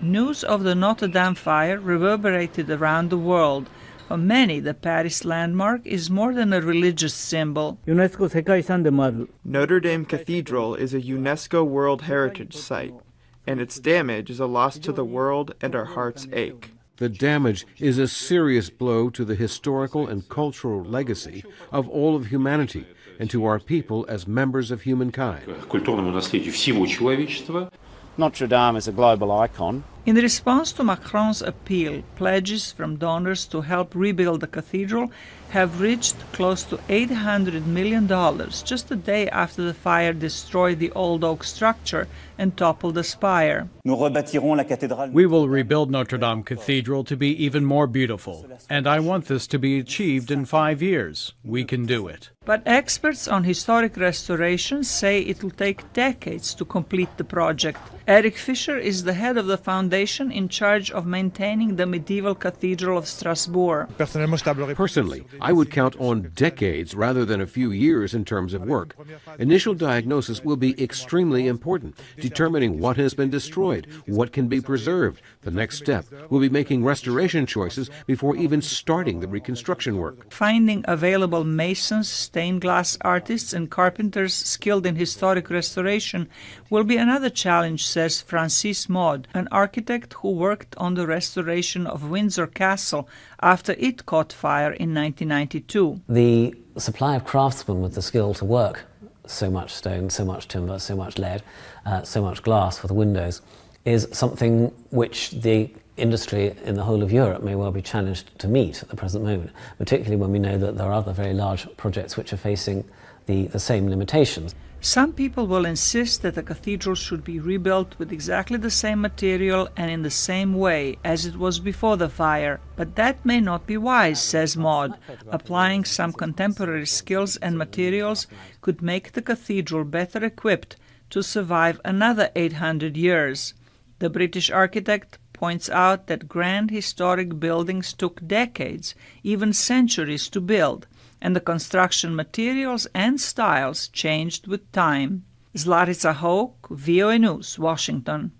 News of the Notre Dame fire reverberated around the world. For many, the Paris landmark is more than a religious symbol. Notre Dame Cathedral is a UNESCO World Heritage Site, and its damage is a loss to the world and our hearts ache. The damage is a serious blow to the historical and cultural legacy of all of humanity and to our people as members of humankind. Notre Dame is a global icon. In response to Macron's appeal, pledges from donors to help rebuild the cathedral have reached close to $800 million just a day after the fire destroyed the old oak structure and toppled the spire. We will rebuild Notre Dame Cathedral to be even more beautiful, and I want this to be achieved in 5 years. We can do it. But experts on historic restoration say it will take decades to complete the project. Eric Fischer is the head of the foundation in charge of maintaining the medieval Cathedral of Strasbourg. Personally, I would count on decades rather than a few years in terms of work. Initial diagnosis will be extremely important, determining what has been destroyed, what can be preserved. The next step will be making restoration choices before even starting the reconstruction work. Finding available masons, stained glass artists, and carpenters skilled in historic restoration will be another challenge, says Francis Maud, an architect who worked on the restoration of Windsor Castle after it caught fire in 1992. The supply of craftsmen with the skill to work so much stone, so much timber, so much lead, so much glass for the windows is something which the industry in the whole of Europe may well be challenged to meet at the present moment, particularly when we know that there are other very large projects which are facing the same limitations. Some people will insist that the cathedral should be rebuilt with exactly the same material and in the same way as it was before the fire. But that may not be wise, says Maud. Applying some contemporary skills and materials could make the cathedral better equipped to survive another 800 years. The British architect points out that grand historic buildings took decades, even centuries, to build, and the construction materials and styles changed with time. Zlatica, Hoke, VOA News, Washington.